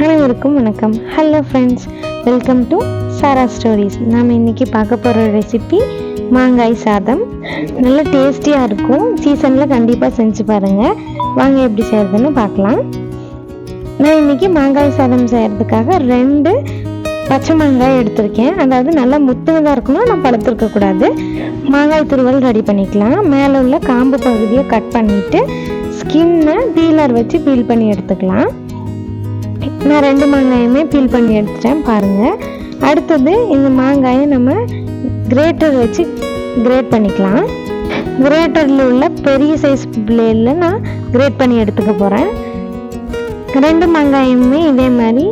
அனைவருக்கும் வணக்கம். Hello friends, welcome to Sara stories. நாம் இன்றைக்கி பார்க்க போகிற ரெசிபி மாங்காய் சாதம். நல்ல டேஸ்டியாக இருக்கும். சீசனில் கண்டிப்பாக செஞ்சு பாருங்கள். வாங்க எப்படி செய்கிறதுன்னு பார்க்கலாம். நான் இன்றைக்கி மாங்காய் சாதம் செய்கிறதுக்காக 2 பச்சை மாங்காய் எடுத்திருக்கேன். அதாவது நல்லா முத்துனதாக இருக்கணும், நான் பழுத்திருக்கக்கூடாது. மாங்காய் துருவல் ரெடி பண்ணிக்கலாம். மேலே உள்ள காம்பு பகுதியை கட் பண்ணிவிட்டு ஸ்கின்னை பீலர் வச்சு பீல் பண்ணி எடுத்துக்கலாம். நான் 2 மாங்காயுமே பீல் பண்ணி எடுத்துட்டேன் பாருங்கள். அடுத்தது இந்த மாங்காயை நம்ம கிரேட்டர் வச்சு கிரேட் பண்ணிக்கலாம். கிரேட்டரில் உள்ள பெரிய சைஸ் பிளேடில் நான் கிரேட் பண்ணி எடுத்துக்க போகிறேன். 2 மாங்காயுமே இதே மாதிரி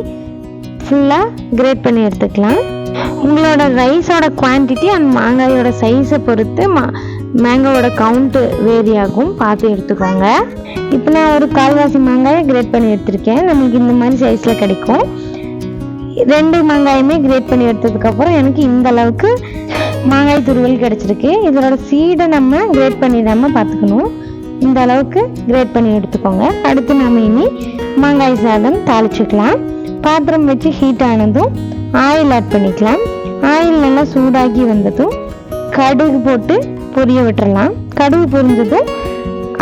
ஃபுல்லாக கிரேட் பண்ணி எடுத்துக்கலாம். உங்களோட ரைஸோட குவான்டிட்டி அந்த மாங்காயோட சைஸை பொறுத்து மேங்கோவோட கவுண்ட்டு வேரி ஆகும், பார்த்து எடுத்துக்கோங்க. இப்போ நான் ஒரு 1/4 மாங்காயை கிரேட் பண்ணி எடுத்திருக்கேன். நம்மளுக்கு இந்த மாதிரி சைஸில் கிடைக்கும். 2 மாங்காயுமே கிரேட் பண்ணி எடுத்ததுக்கப்புறம் எனக்கு இந்த அளவுக்கு மாங்காய் துருவல் கிடச்சிருக்கு. இதோட சீடை நம்ம கிரேட் பண்ணிடாமல் பார்த்துக்கணும். இந்த அளவுக்கு கிரேட் பண்ணி எடுத்துக்கோங்க. அடுத்து நம்ம இனி மாங்காய் சாதம் தாளிச்சுக்கலாம். பாத்திரம் வச்சு ஹீட் ஆனதும் ஆயில் ஆட் பண்ணிக்கலாம். ஆயில் நல்லா சூடாகி வந்ததும் கடுகு போட்டு பொரிய விட்டுறலாம். கடுகு பொரிஞ்சதும்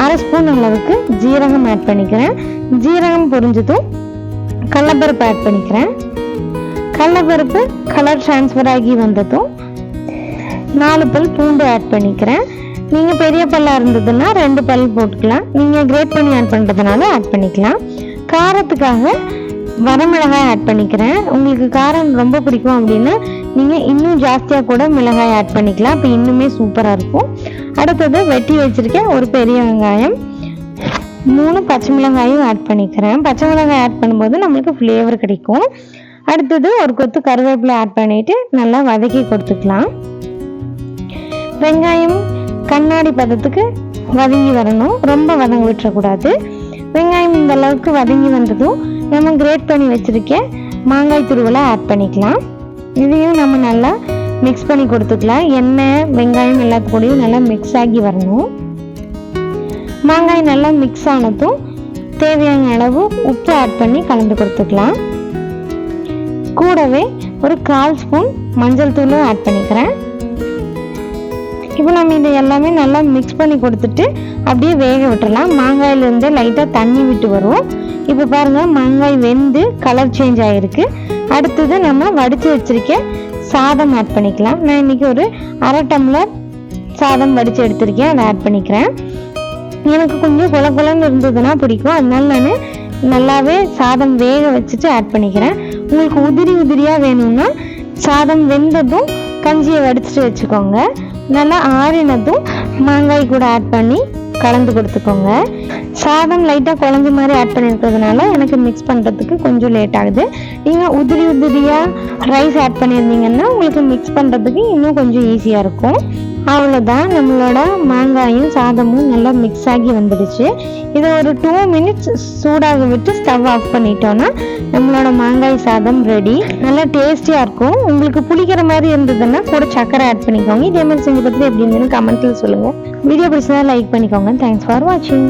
1/2 ஸ்பூன் அளவுக்கு ஜீரகம் ஆட் பண்ணிக்கிறேன். ஜீரகம் பொரிஞ்சதும் கடலைப்பருப்பு ஆட் பண்ணிக்கிறேன். கடலைப்பருப்பு கலர் ட்ரான்ஸ்ஃபர் ஆகி வந்ததும் 4 பல் பூண்டு ஆட் பண்ணிக்கிறேன். நீங்கள் பெரிய பல்லாக இருந்ததுன்னா 2 பல் போட்டுக்கலாம். நீங்கள் கிரேட் பண்ணி ஆட் பண்ணுறதுனால ஆட் பண்ணிக்கலாம். காரத்துக்காக வரமிளகாய் ஆட் பண்ணிக்கிறேன். உங்களுக்கு காரம் ரொம்ப பிடிக்கும் அப்படின்னா நீங்கள் இன்னும் ஜாஸ்தியாக கூட மிளகாய் ஆட் பண்ணிக்கலாம். அப்போ இன்னுமே சூப்பராக இருக்கும். அடுத்தது வெட்டி வச்சுருக்கேன் ஒரு பெரிய வெங்காயம், 3 பச்சை மிளகாயும் ஆட் பண்ணிக்கிறேன். பச்சை மிளகாய் ஆட் பண்ணும்போது நம்மளுக்கு ஃப்ளேவர் கிடைக்கும். அடுத்தது ஒரு கொத்து கருவேப்பிலை ஆட் பண்ணிவிட்டு நல்லா வதக்கி கொடுத்துக்கலாம். வெங்காயம் கண்ணாடி பதத்துக்கு வதங்கி வரணும், ரொம்ப வதங்க விட்டுறக்கூடாது. வெங்காயம் இந்த அளவுக்கு வதங்கி வந்ததும் நம்ம கிரேட் பண்ணி வச்சுருக்க மாங்காய் துருவலை ஆட் பண்ணிக்கலாம். இதையும் நம்ம நல்லா மிக்ஸ் பண்ணி கொடுத்துக்கலாம். எண்ணெய் வெங்காயம் எல்லாத்துக்கூடையும் நல்லா மிக்ஸ் ஆகி வரணும். மாங்காய் நல்லா மிக்ஸ் ஆனதும் தேவையான அளவு உப்பு ஆட் பண்ணி கலந்து கொடுத்துக்கலாம். கூடவே ஒரு 1/4 ஸ்பூன் மஞ்சள் தூளும் ஆட் பண்ணிக்கிறேன். இப்போ நம்ம இதை எல்லாமே நல்லா மிக்ஸ் பண்ணி கொடுத்துட்டு அப்படியே வேக விட்டுறலாம். மாங்காயிலேருந்து லைட்டாக தண்ணி விட்டு வரும். இப்போ பாருங்கள், மாங்காய் வெந்து கலர் சேஞ்ச் ஆகிருக்கு. அடுத்தது நம்ம வடித்து வச்சுருக்க சாதம் ஆட் பண்ணிக்கலாம். நான் இன்றைக்கி ஒரு 1/2 டம்ளர் சாதம் வடித்து எடுத்திருக்கேன், அதை ஆட் பண்ணிக்கிறேன். எனக்கு கொஞ்சம் குலன்னு இருந்ததுன்னா பிடிக்கும், அதனால நான் நல்லாவே சாதம் வேக வச்சுட்டு ஆட் பண்ணிக்கிறேன். உங்களுக்கு உதிரியாக வேணும்னா சாதம் வெந்ததும் கஞ்சியை வடிச்சிட்டு வச்சுக்கோங்க. நல்லா ஆறினதும் மாங்காய் கூட ஆட் பண்ணி கலந்து கொடுத்துக்கோங்க. சாதம் லைட்டாக குழஞ்ச மாதிரி ஆட் பண்ணியிருக்கிறதுனால எனக்கு மிக்ஸ் பண்ணுறதுக்கு கொஞ்சம் லேட் ஆகுது. நீங்கள் உதிரியாக ரைஸ் ஆட் பண்ணியிருந்தீங்கன்னா உங்களுக்கு மிக்ஸ் பண்ணுறதுக்கு இன்னும் கொஞ்சம் ஈஸியாக இருக்கும். அவ்வளோதான், நம்மளோட மாங்காயும் சாதமும் நல்லா மிக்ஸ் ஆகி வந்துடுச்சு. இதை ஒரு 2 மினிட்ஸ் சூடாக விட்டு ஸ்டவ் ஆஃப் பண்ணிட்டோன்னா நம்மளோட மாங்காய் சாதம் ரெடி. நல்லா டேஸ்டியாக இருக்கும். உங்களுக்கு பிடிக்கிற மாதிரி இருந்ததுன்னா கூட சக்கரை ஆட் பண்ணிக்கோங்க. இதே மாதிரி செஞ்சு பார்த்துட்டு எப்படி இருந்ததுன்னு கமெண்ட்டில் சொல்லுங்கள். வீடியோ பிடிச்சதா லைக் பண்ணிக்கோங்க. தேங்க்ஸ் ஃபார் வாட்சிங்.